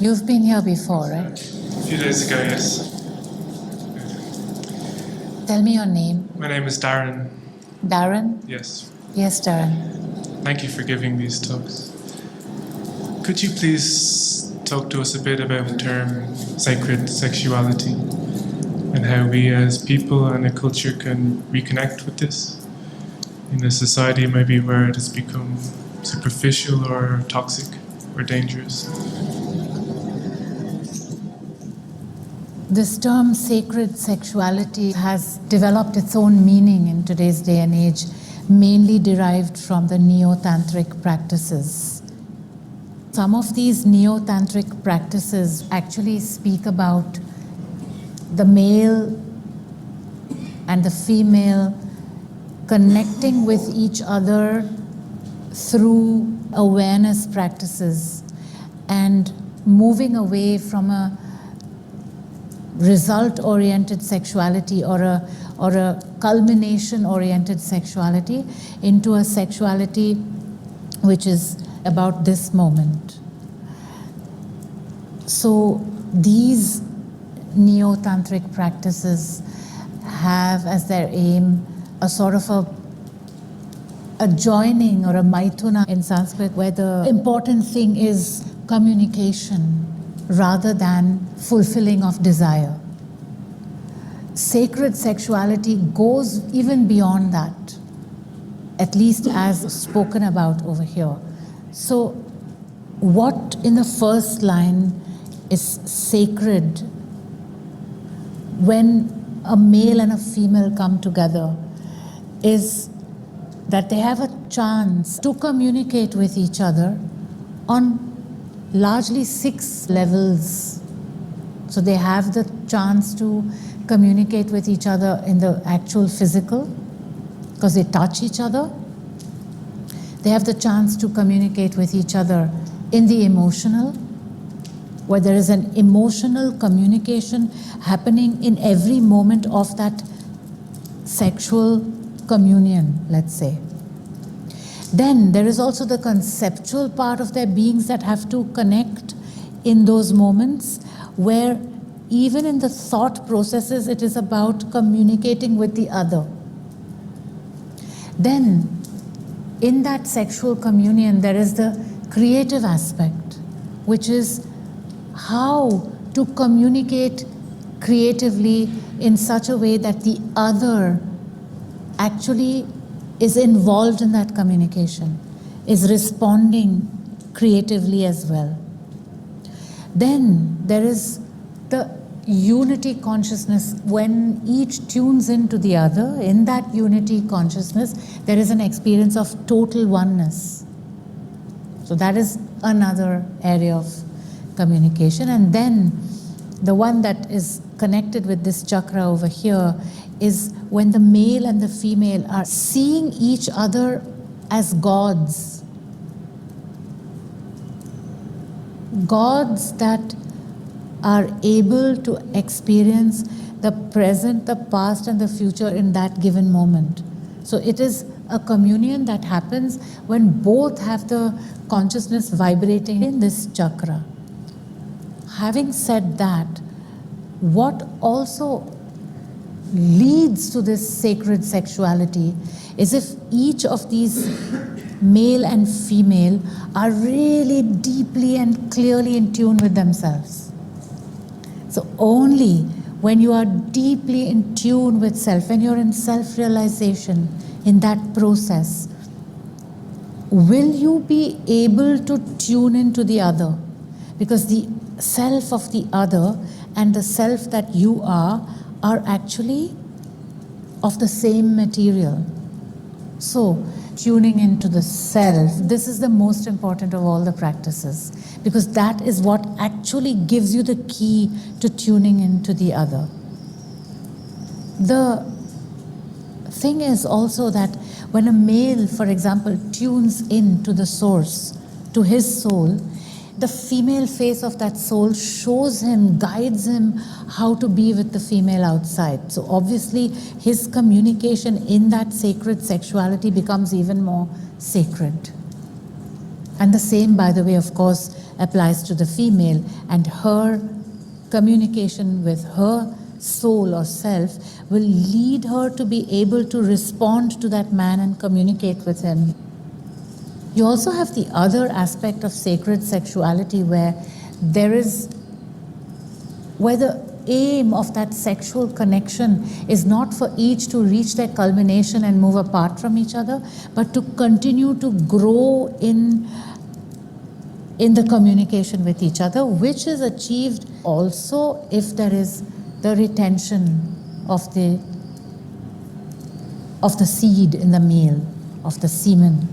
You've been here before, right? A few days ago, yes. Tell me your name. My name is Darren. Darren? Yes. Yes, Darren. Thank you for giving these talks. Could you please talk to us a bit about the term sacred sexuality and how we as people and a culture can reconnect with this in a society maybe where it has become superficial or toxic or dangerous? This term sacred sexuality has developed its own meaning in today's day and age, mainly derived from the neo-tantric practices. Some of these neo-tantric practices actually speak about the male and the female connecting with each other through awareness practices and moving away from a result-oriented sexuality or a culmination-oriented sexuality into a sexuality which is about this moment. So these neo-tantric practices have as their aim a sort of a joining or a maithuna in Sanskrit, where the important thing is communication rather than fulfilling of desire. Sacred sexuality goes even beyond that, at least as spoken about over here. So what in the first line is sacred when a male and a female come together is that they have a chance to communicate with each other on largely 6 levels. So they have the chance to communicate with each other in the actual physical, because they touch each other. They have the chance to communicate with each other in the emotional, where there is an emotional communication happening in every moment of that sexual communion, let's say. Then there is also the conceptual part of their beings that have to connect in those moments, where even in the thought processes it is about communicating with the other. Then in that sexual communion there is the creative aspect, which is how to communicate creatively in such a way that the other actually is involved in that communication, is responding creatively as well. Then there is the unity consciousness. When each tunes into the other, in that unity consciousness, there is an experience of total oneness. So that is another area of communication. And then the one that is connected with this chakra over here is when the male and the female are seeing each other as gods. Gods that are able to experience the present, the past, and the future in that given moment. So it is a communion that happens when both have the consciousness vibrating in this chakra. Having said that, what also leads to this sacred sexuality is if each of these male and female are really deeply and clearly in tune with themselves. So only when you are deeply in tune with self, when you're in self-realization in that process, will you be able to tune into the other. Because the self of the other and the self that you are actually of the same material. So tuning into the self, this is the most important of all the practices, because that is what actually gives you the key to tuning into the other. The thing is also that when a male, for example, tunes into the source, to his soul, the female face of that soul shows him, guides him how to be with the female outside. So obviously his communication in that sacred sexuality becomes even more sacred. And the same, by the way, of course, applies to the female, and her communication with her soul or self will lead her to be able to respond to that man and communicate with him. You also have the other aspect of sacred sexuality where the aim of that sexual connection is not for each to reach their culmination and move apart from each other, but to continue to grow in the communication with each other, which is achieved also if there is the retention of the seed in the male, of the semen,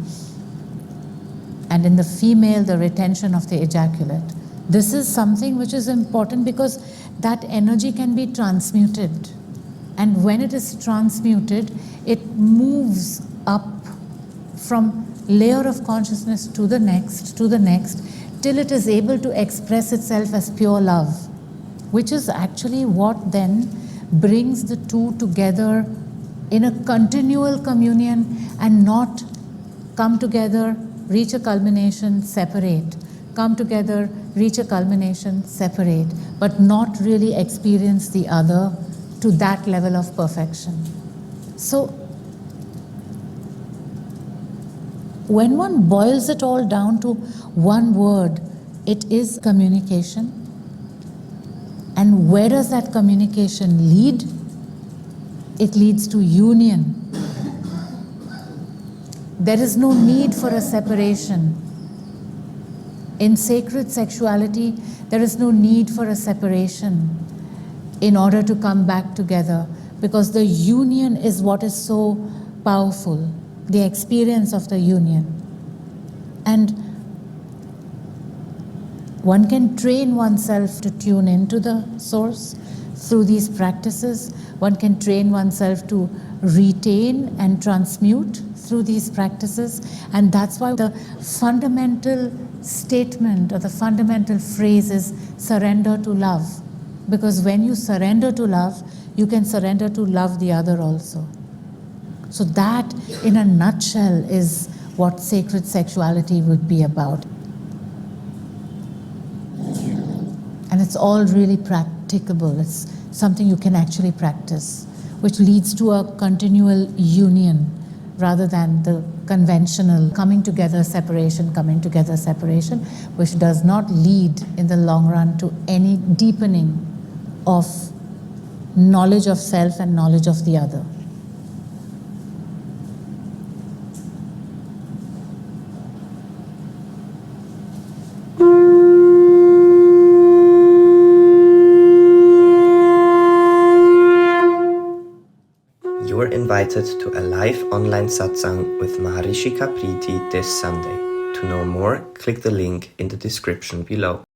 and in the female, the retention of the ejaculate. This is something which is important because that energy can be transmuted. And when it is transmuted, it moves up from layer of consciousness to the next, till it is able to express itself as pure love, which is actually what then brings the two together in a continual communion and not come together, reach a culmination, separate, come together, reach a culmination, separate, but not really experience the other to that level of perfection. So, when one boils it all down to one word, it is communication. And where does that communication lead? It leads to union. There is no need for a separation. In sacred sexuality, there is no need for a separation in order to come back together, because the union is what is so powerful, the experience of the union. And one can train oneself to tune into the source through these practices. One can train oneself to retain and transmute through these practices. And that's why the fundamental statement or the fundamental phrase is surrender to love. Because when you surrender to love, you can surrender to love the other also. So that, in a nutshell, is what sacred sexuality would be about. And it's all really practicable. It's something you can actually practice, which leads to a continual union rather than the conventional coming together separation, which does not lead in the long run to any deepening of knowledge of self and knowledge of the other. You are invited to a live online satsang with Maharishikaa Preeti this Sunday. To know more, click the link in the description below.